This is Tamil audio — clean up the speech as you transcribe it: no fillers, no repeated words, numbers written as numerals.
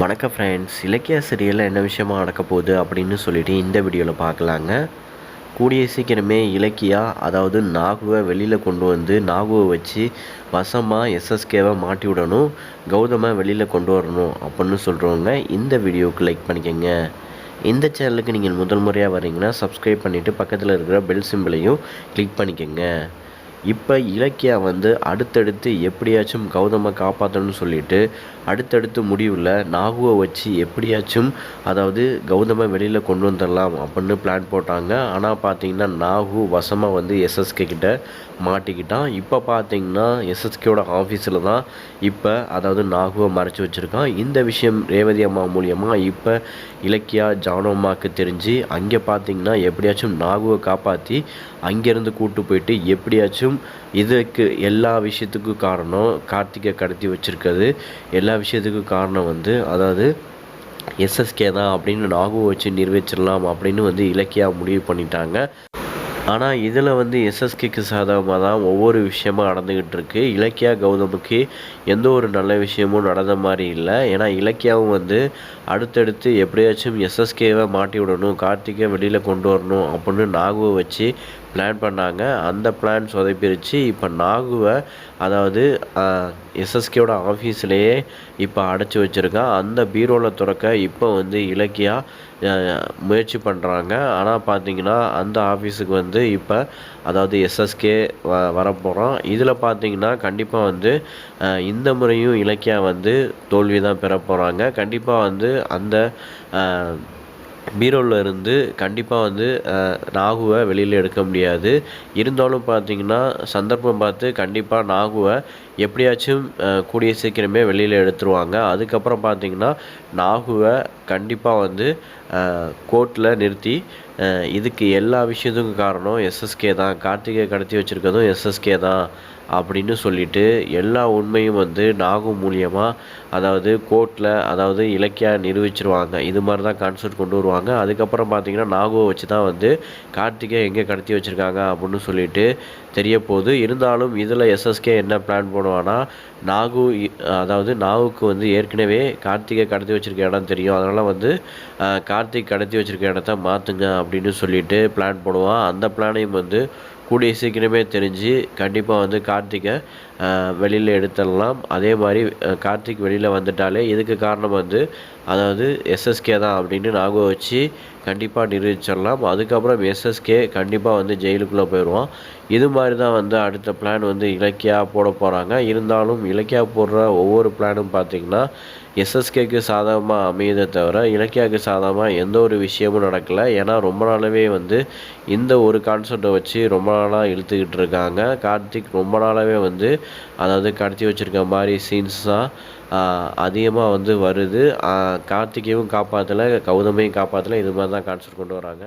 வணக்கம் ஃப்ரெண்ட்ஸ். இலக்கிய சீரியலில் என்ன விஷயமா நடக்க போகுது அப்படின்னு சொல்லிட்டு இந்த வீடியோவில் பார்க்கலாங்க. கூடிய சீக்கிரமே இலக்கியா அதாவது நாகுவை வெளியில் கொண்டு வந்து நாகுவை வச்சு வசமாக எஸ்எஸ்கேவை மாட்டி விடணும், கௌதமை வெளியில் கொண்டு வரணும் அப்படின்னு சொல்கிறவங்க இந்த வீடியோவுக்கு லைக் பண்ணிக்கோங்க. இந்த சேனலுக்கு நீங்கள் முதல் முறையாக வரீங்கன்னா சப்ஸ்கிரைப் பண்ணிவிட்டு பக்கத்தில் இருக்கிற பெல் சிம்பிளையும் கிளிக் பண்ணிக்கோங்க. இப்போ இலக்கியா வந்து அடுத்தடுத்து எப்படியாச்சும் கௌதமை காப்பாற்றணும்னு சொல்லிட்டு அடுத்தடுத்து முடிவில் நாகுவை வச்சு எப்படியாச்சும் அதாவது கௌதமை வெளியில் கொண்டு வந்துடலாம் அப்படின்னு பிளான் போட்டாங்க. ஆனால் பார்த்தீங்கன்னா நாகு வசமாக வந்து எஸ்எஸ்கே கிட்ட மாட்டிக்கிட்டான். இப்போ பார்த்தீங்கன்னா எஸ்எஸ்கேவோட ஆஃபீஸில் தான் இப்போ அதாவது நாகுவை மறைச்சி வச்சுருக்கான். இந்த விஷயம் ரேவதி அம்மா மூலியமாக இப்போ இலக்கியா ஜானம்மாவுக்கு தெரிஞ்சு அங்கே பார்த்தீங்கன்னா எப்படியாச்சும் நாகுவை காப்பாற்றி அங்கேருந்து கூட்டு போயிட்டு எப்படியாச்சும் இதுக்கு எல்லா விஷயத்துக்கும் காரணம் கார்த்திகை கடத்தி வச்சுருக்கிறது, எல்லா விஷயத்துக்கும் காரணம் வந்து அதாவது எஸ்எஸ்கே தான் அப்படின்னு நாகுவை வச்சு நிரூபிச்சிடலாம் அப்படின்னு வந்து இலக்கியா முடிவு பண்ணிட்டாங்க. ஆனால் இதில் வந்து எஸ்எஸ்கேக்கு சாதகமாக தான் ஒவ்வொரு விஷயமும் நடந்துக்கிட்டு இருக்குது. இலக்கியா கௌதமுக்கு எந்த ஒரு நல்ல விஷயமும் நடந்த மாதிரி இல்லை. ஏன்னா இலக்கியாவும் வந்து அடுத்தடுத்து எப்படியாச்சும் எஸ்எஸ்கேவை மாட்டி விடணும், கார்த்திகை வெளியில் கொண்டு வரணும் அப்படின்னு நாகுவை வச்சு பிளான் பண்ணாங்க. அந்த பிளான் சொதப்பிருச்சு. இப்போ நாகுவை அதாவது எஸ்எஸ்கேவோட ஆஃபீஸ்லேயே இப்போ அடைச்சி வச்சுருக்கான். அந்த பீரோவில் திறக்க இப்போ வந்து இலக்கியா முயற்சி பண்ணுறாங்க. ஆனால் பார்த்தீங்கன்னா அந்த ஆஃபீஸுக்கு வந்து இப்போ அதாவது எஸ்எஸ்கே வரப்போகிறோம். இதில் பார்த்தீங்கன்னா கண்டிப்பாக வந்து இந்த முறையும் இலக்கியா வந்து தோல்வி தான் பெற போகிறாங்க. கண்டிப்பாக வந்து அந்த பீரோவில் இருந்து கண்டிப்பாக வந்து நாகுவை வெளியில் எடுக்க முடியாது. இருந்தாலும் பார்த்தீங்கன்னா சந்தர்ப்பம் பார்த்து கண்டிப்பாக நாகுவை எப்படியாச்சும் கூடிய சீக்கிரமே வெளியில் எடுத்துருவாங்க. அதுக்கப்புறம் பார்த்தீங்கன்னா நாகுவை கண்டிப்பாக வந்து கோர்ட்டில் நிறுத்தி இதுக்கு எல்லா விஷயத்துக்கும் காரணம் எஸ்எஸ்கே தான், கார்த்திகை கடத்தி வச்சுருக்கிறதும் எஸ்எஸ்கே தான் அப்படின்னு சொல்லிட்டு எல்லா உண்மையும் வந்து நாகு மூலியமாக அதாவது கோர்ட்டில் அதாவது இலக்கியா நிரூபிச்சிருவாங்க. இது மாதிரி தான் கான்செப்ட் கொண்டு வருவாங்க. அதுக்கப்புறம் பார்த்தீங்கன்னா நாகுவை வச்சு தான் வந்து கார்த்திகை எங்கே கடத்தி வச்சுருக்காங்க அப்படின்னு சொல்லிட்டு தெரிய போகுது. இருந்தாலும் இதில் எஸ்எஸ்கே என்ன பிளான் பண்ணுவான்னா நாகு அதாவது நாகுக்கு வந்து ஏற்கனவே கார்த்திகை கடத்தி வச்சுருக்க இடம் தெரியும், அதனால் வந்து கார்த்திக் கடத்தி வச்சுருக்க இடத்த மாற்றுங்க அப்படின்னு சொல்லிட்டு பிளான் போடுவான். அந்த பிளானையும் வந்து கூடிய சீக்கிரமே தெரிஞ்சு கண்டிப்பாக வந்து கார்த்திகை வெளியில் எடுத்துடலாம். அதே மாதிரி கார்த்திக் வெளியில் வந்துட்டாலே இதுக்கு காரணம் வந்து அதாவது எஸ்எஸ்கே தான் அப்படின்னு நாகுவை வச்சு கண்டிப்பாக நிரூபிச்சிடலாம். அதுக்கப்புறம் எஸ்எஸ்கே கண்டிப்பாக வந்து ஜெயிலுக்குள்ளே போயிடுவான். இது மாதிரி தான் வந்து அடுத்த பிளான் வந்து இலக்கியா போட போகிறாங்க. இருந்தாலும் இலக்கியா போடுற ஒவ்வொரு பிளானும் பார்த்திங்கன்னா எஸ்எஸ்கேக்கு சாதகமாக அமையதை தவிர இலக்கியாவுக்கு சாதகமாக எந்த ஒரு விஷயமும் நடக்கலை. ஏன்னா ரொம்ப நாளாகவே வந்து இந்த ஒரு கான்செப்டை வச்சு ரொம்ப நாளாக இழுத்துக்கிட்டு இருக்காங்க. கார்த்திக் ரொம்ப நாளாகவே வந்து அதாவது கடத்தி வச்சுருக்க மாதிரி சீன்ஸ் தான் அதிகமாக வந்து வருது. கார்த்திகையும் காப்பாற்றலை, கௌதமையும் காப்பாற்றலை, இது மாதிரி தான் கான்செப்ட் கொண்டு வராங்க.